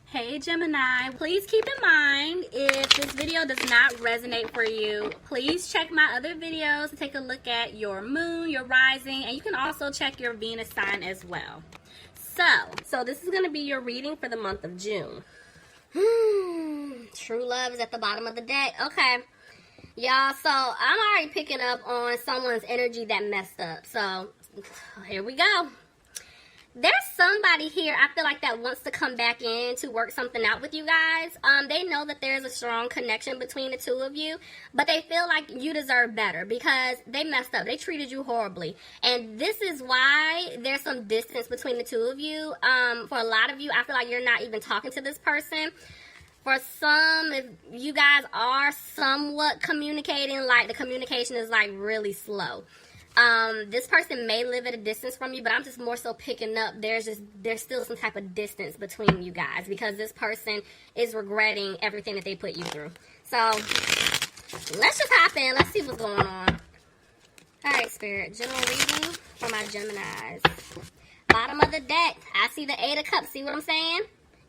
Hey Gemini, please keep in mind if this video does not resonate for you, please check my other videos to take a look at your moon, your rising, and you can also check your Venus sign as well. So this is going to be your reading for the month of June. True love is at the bottom of the deck. Okay, y'all, so I'm already picking up on someone's energy that messed up. So here we go. There's somebody here, I feel like, that wants to come back in to work something out with you guys. They know that there's a strong connection between the two of you, but they feel like you deserve better because they messed up. They treated you horribly. And this is why there's some distance between the two of you. For a lot of you, I feel like you're not even talking to this person. For some, if you guys are somewhat communicating, like the communication is like really slow. This person may live at a distance from you, but I'm just more so picking up there's still some type of distance between you guys because this person is regretting everything that they put you through. So let's just hop in. Let's see what's going on. All right, Spirit, general reading for my Geminis. Bottom of the deck, I see the 8 of Cups. See what I'm saying?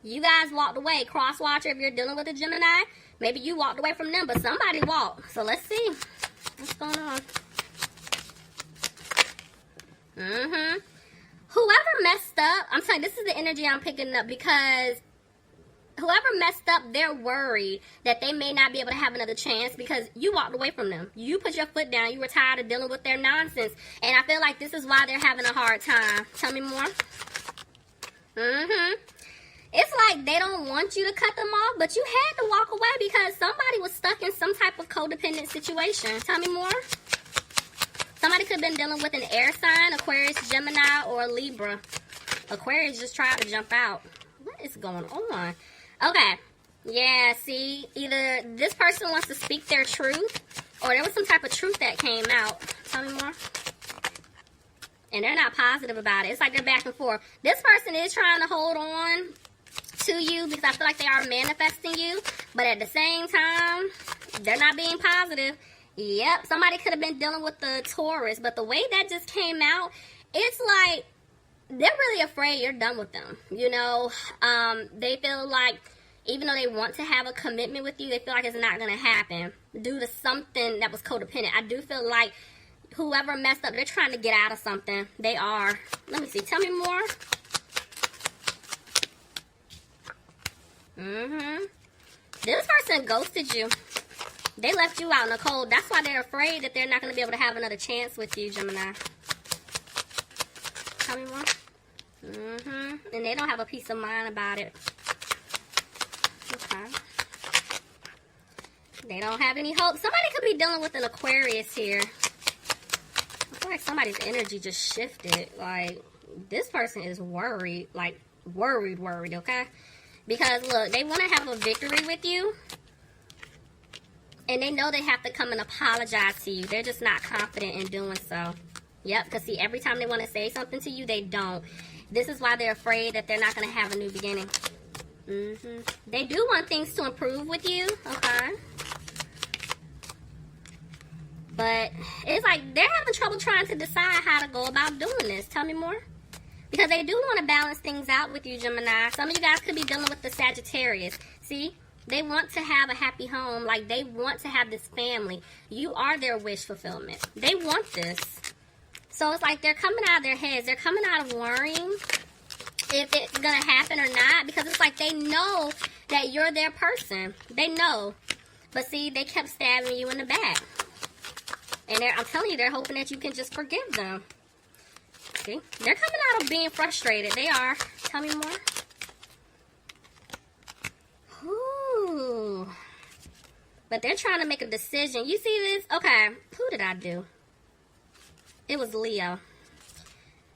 You guys walked away. Cross watcher, if you're dealing with a Gemini, maybe you walked away from them, but somebody walked. So let's see what's going on. Whoever messed up, I'm telling you, this is the energy I'm picking up because whoever messed up, they're worried that they may not be able to have another chance because you walked away from them. You put your foot down. You were tired of dealing with their nonsense. And I feel like this is why they're having a hard time. Tell me more. It's like they don't want you to cut them off, but you had to walk away because somebody was stuck in some type of codependent situation. Tell me more. Somebody could have been dealing with an air sign, Aquarius, Gemini, or Libra. Aquarius just tried to jump out. What is going on? Okay. Yeah, see, either this person wants to speak their truth, or there was some type of truth that came out. Tell me more. And they're not positive about it. It's like they're back and forth. This person is trying to hold on to you because I feel like they are manifesting you, but at the same time, they're not being positive. Yep, somebody could have been dealing with the Taurus, but the way that just came out, it's like they're really afraid you're done with them. You know, they feel like even though they want to have a commitment with you, they feel like it's not going to happen due to something that was codependent. I do feel like whoever messed up, they're trying to get out of something. They are. Let me see. Tell me more. This person ghosted you. They left you out in the cold. That's why they're afraid that they're not going to be able to have another chance with you, Gemini. Tell me more. And they don't have a peace of mind about it. Okay. They don't have any hope. Somebody could be dealing with an Aquarius here. I feel like somebody's energy just shifted. Like, this person is worried. Like, worried, okay? Because, look, they want to have a victory with you. And they know they have to come and apologize to you. They're just not confident in doing so. Yep, because see, every time they want to say something to you, they don't. This is why they're afraid that they're not going to have a new beginning. They do want things to improve with you, okay? But it's like they're having trouble trying to decide how to go about doing this. Tell me more. Because they do want to balance things out with you, Gemini. Some of you guys could be dealing with the Sagittarius. See? They want to have a happy home. Like, they want to have this family. You are their wish fulfillment. They want this. So it's like they're coming out of their heads. They're coming out of worrying if it's going to happen or not. Because it's like they know that you're their person. They know. But see, they kept stabbing you in the back. And I'm telling you, they're hoping that you can just forgive them. See? They're coming out of being frustrated. They are. Tell me more. Ooh. But they're trying to make a decision. You see this? Okay. Who did I do? It was Leo.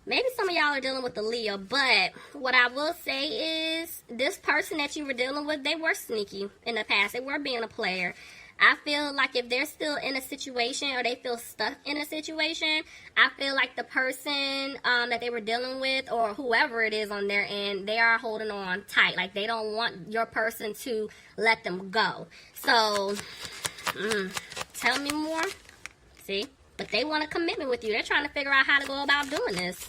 Maybe some of y'all are dealing with the Leo. But what I will say is this person that you were dealing with, they were sneaky in the past. They were being a player. I feel like if they're still in a situation or they feel stuck in a situation, I feel like the person that they were dealing with or whoever it is on their end, they are holding on tight. Like they don't want your person to let them go. So, tell me more. See? But they want a commitment with you. They're trying to figure out how to go about doing this.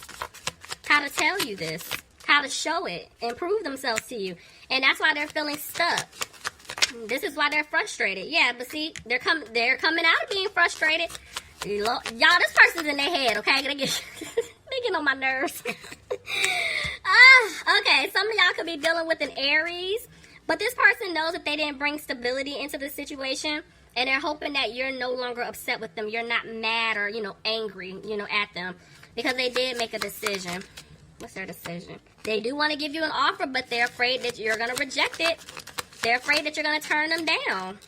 How to tell you this. how to show it and prove themselves to you. And that's why they're feeling stuck. This is why they're frustrated. Yeah, but see, they're coming out of being frustrated. Y'all, this person's in their head, okay? They get on my nerves. Okay, some of y'all could be dealing with an Aries, but this person knows that they didn't bring stability into the situation, and they're hoping that you're no longer upset with them. You're not mad or, angry, at them, because they did make a decision. What's their decision? They do want to give you an offer, but they're afraid that you're going to reject it. They're afraid that you're going to turn them down.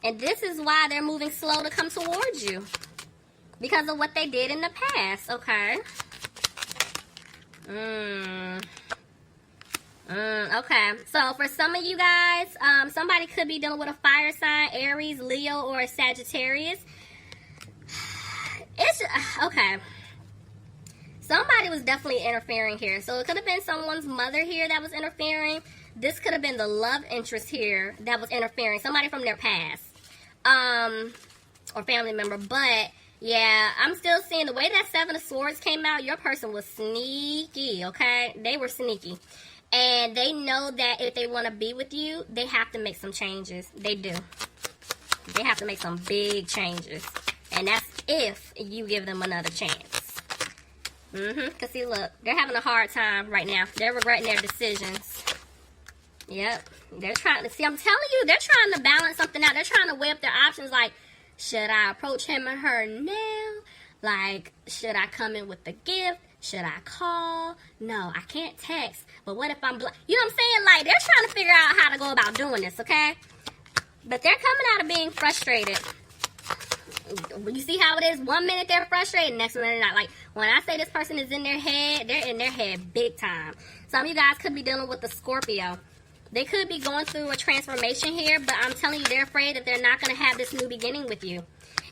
And this is why they're moving slow to come towards you. Because of what they did in the past, okay? Okay. So, for some of you guys, somebody could be dealing with a fire sign, Aries, Leo, or a Sagittarius. Okay. Somebody was definitely interfering here. So, it could have been someone's mother here that was interfering. This could have been the love interest here that was interfering. Somebody from their past. Or family member. But, yeah, I'm still seeing the way that Seven of Swords came out. Your person was sneaky, okay? They were sneaky. And they know that if they want to be with you, they have to make some changes. They do. They have to make some big changes. And that's if you give them another chance. Because, see, look, they're having a hard time right now. They're regretting their decisions. Yep. They're trying to, see, I'm telling you, they're trying to balance something out. They're trying to weigh up their options like, should I approach him or her now? Like, should I come in with the gift? Should I call? No, I can't text. But what if I'm you know what I'm saying? Like, they're trying to figure out how to go about doing this, okay? But they're coming out of being frustrated. You see how it is? 1 minute they're frustrated, next minute they're not. Like, when I say this person is in their head, they're in their head big time. Some of you guys could be dealing with a Scorpio. They could be going through a transformation here, but I'm telling you, they're afraid that they're not going to have this new beginning with you.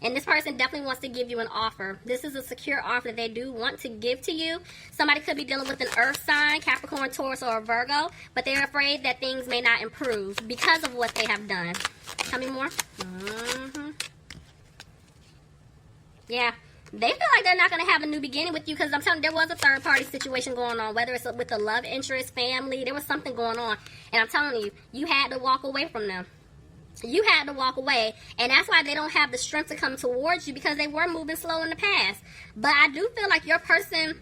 And this person definitely wants to give you an offer. This is a secure offer that they do want to give to you. Somebody could be dealing with an earth sign, Capricorn, Taurus, or a Virgo, but they're afraid that things may not improve because of what they have done. Tell me more. Yeah. They feel like they're not going to have a new beginning with you because I'm telling you, there was a third-party situation going on, whether it's with a love interest, family, there was something going on. And I'm telling you, you had to walk away from them. You had to walk away, and that's why they don't have the strength to come towards you because they were moving slow in the past. But I do feel like your person,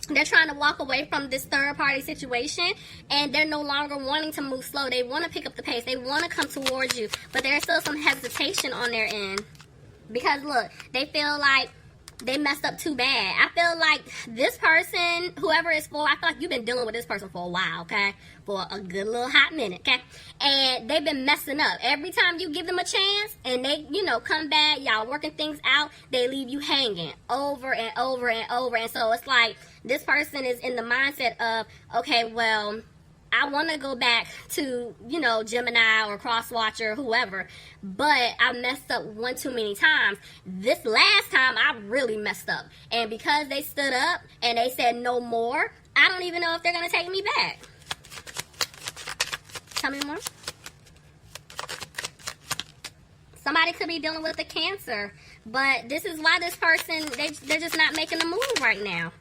they're trying to walk away from this third-party situation, and they're no longer wanting to move slow. They want to pick up the pace. They want to come towards you, but there's still some hesitation on their end. Because, look, they feel like they messed up too bad. I feel like this person, whoever it's for, I feel like you've been dealing with this person for a while, okay? For a good little hot minute, okay? And they've been messing up. Every time you give them a chance and they, come back, y'all working things out, they leave you hanging over and over and over. And so it's like this person is in the mindset of, okay, well, I want to go back to, Gemini or Crosswatcher or whoever, but I messed up one too many times. This last time, I really messed up. And because they stood up and they said no more, I don't even know if they're going to take me back. Tell me more. Somebody could be dealing with a Cancer, but this is why this person, they're just not making a move right now.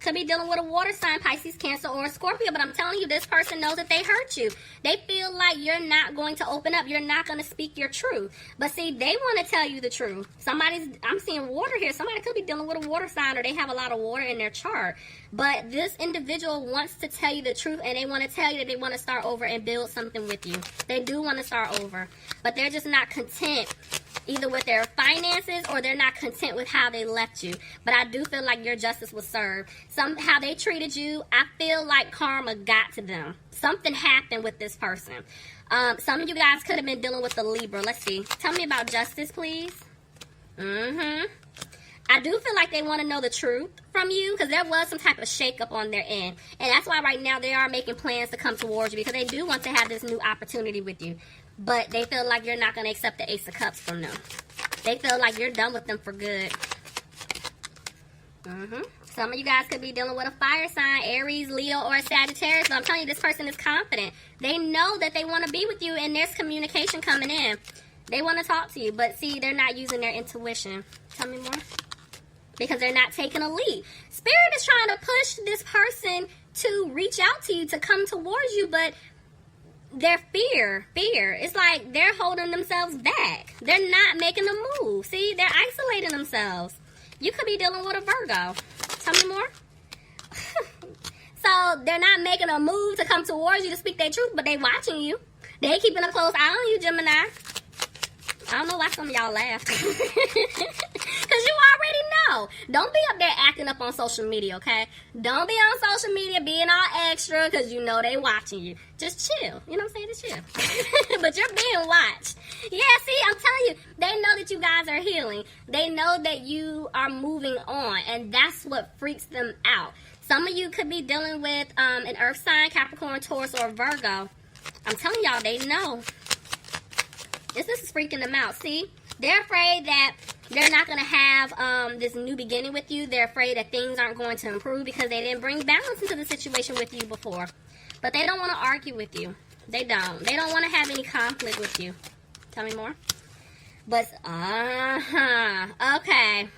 Could be dealing with a water sign, Pisces, Cancer, or a Scorpio, but I'm telling you, this person knows that they hurt you. They feel like you're not going to open up. You're not going to speak your truth. But see, they want to tell you the truth. I'm seeing water here. Somebody could be dealing with a water sign, or they have a lot of water in their chart. But this individual wants to tell you the truth, and they want to tell you that they want to start over and build something with you. They do want to start over, but they're just not content either with their finances or they're not content with how they left you. But I do feel like your justice was served. How they treated you, I feel like karma got to them. Something happened with this person. Some of you guys could have been dealing with the Libra. Let's see. Tell me about justice, please. I do feel like they want to know the truth from you because there was some type of shakeup on their end. And that's why right now they are making plans to come towards you because they do want to have this new opportunity with you. But they feel like you're not going to accept the Ace of Cups from them. They feel like you're done with them for good. Some of you guys could be dealing with a fire sign, Aries, Leo, or a Sagittarius. So I'm telling you, this person is confident. They know that they want to be with you, and there's communication coming in. They want to talk to you, but see, they're not using their intuition. Tell me more. Because they're not taking a lead. Spirit is trying to push this person to reach out to you, to come towards you, but their fear. It's like they're holding themselves back. They're not making a move. See, they're isolating themselves. You could be dealing with a Virgo. Tell me more. So they're not making a move to come towards you to speak their truth, but they watching you. They keeping a close eye on you, Gemini. I don't know why some of y'all laughed. Because you already know. Don't be up there acting up on social media, okay? Don't be on social media being all extra because you know they watching you. Just chill. You know what I'm saying? Just chill. But you're being watched. Yeah, see, I'm telling you, they know that you guys are healing. They know that you are moving on, and that's what freaks them out. Some of you could be dealing with an earth sign, Capricorn, Taurus, or Virgo. I'm telling y'all, they know. This is freaking them out. See, they're afraid that they're not going to have this new beginning with you. They're afraid that things aren't going to improve because they didn't bring balance into the situation with you before. But they don't want to argue with you. They don't. They don't want to have any conflict with you. Tell me more. But, okay.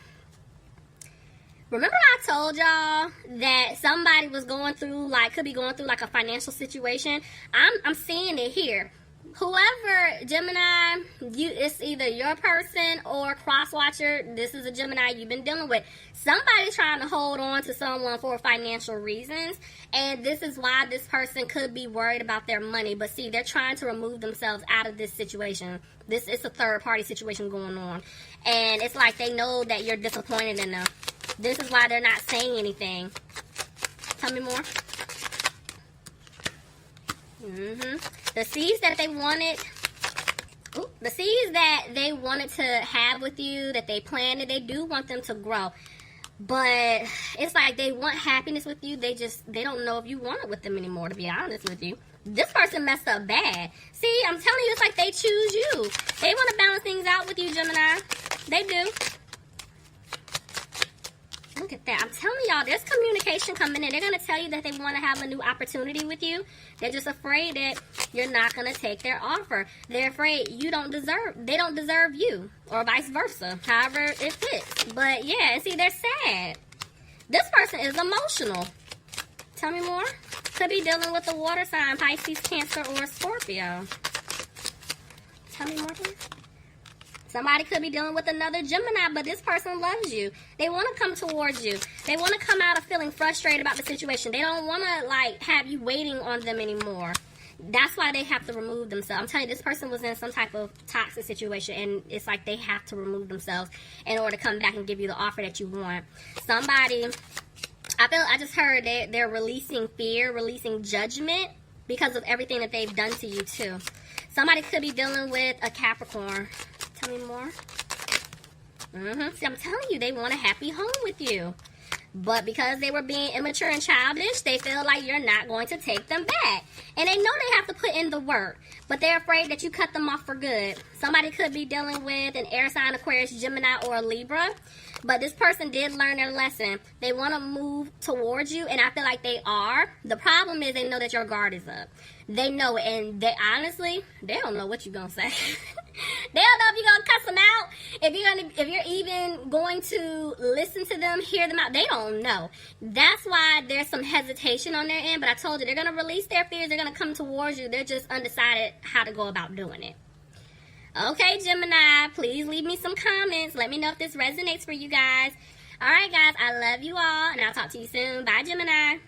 Remember I told y'all that somebody was going through, could be going through a financial situation? I'm seeing it here. Whoever, Gemini, it's either your person or cross-watcher. This is a Gemini you've been dealing with. Somebody's trying to hold on to someone for financial reasons, and this is why this person could be worried about their money. But see, they're trying to remove themselves out of this situation. It's a third-party situation going on, and it's like they know that you're disappointed in them. This is why they're not saying anything. Tell me more. The seeds that they wanted, the seeds that they wanted to have with you, that they planted, they do want them to grow. But it's like they want happiness with you. They don't know if you want it with them anymore, to be honest with you. This person messed up bad. See, I'm telling you, it's like they choose you. They want to balance things out with you, Gemini. They do. Look at that. I'm telling y'all, there's communication coming in. They're going to tell you that they want to have a new opportunity with you. They're just afraid that you're not going to take their offer. They're afraid they don't deserve you, or vice versa, however it fits. But yeah, see, they're sad. This person is emotional. Tell me more. Could be dealing with a water sign, Pisces, Cancer, or Scorpio. Tell me more, please. Somebody could be dealing with another Gemini, but this person loves you. They want to come towards you. They want to come out of feeling frustrated about the situation. They don't want to, have you waiting on them anymore. That's why they have to remove themselves. I'm telling you, this person was in some type of toxic situation, and it's like they have to remove themselves in order to come back and give you the offer that you want. Somebody, I just heard they're releasing fear, releasing judgment because of everything that they've done to you, too. Somebody could be dealing with a Capricorn. Tell me more. See, I'm telling you, they want a happy home with you. But because they were being immature and childish, they feel like you're not going to take them back. And they know they have to put in the work, but they're afraid that you cut them off for good. Somebody could be dealing with an air sign, Aquarius, Gemini, or a Libra. But this person did learn their lesson. They want to move towards you, and I feel like they are. The problem is they know that your guard is up. They know it, and they honestly, they don't know what you're going to say. They don't know if you're going to cuss them out, if you're even going to listen to them, hear them out. They don't know. That's why there's some hesitation on their end, but I told you, they're going to release their fears. They're going to come towards you. They're just undecided how to go about doing it. Okay, Gemini, please leave me some comments. Let me know if this resonates for you guys. All right, guys, I love you all, and I'll talk to you soon. Bye, Gemini.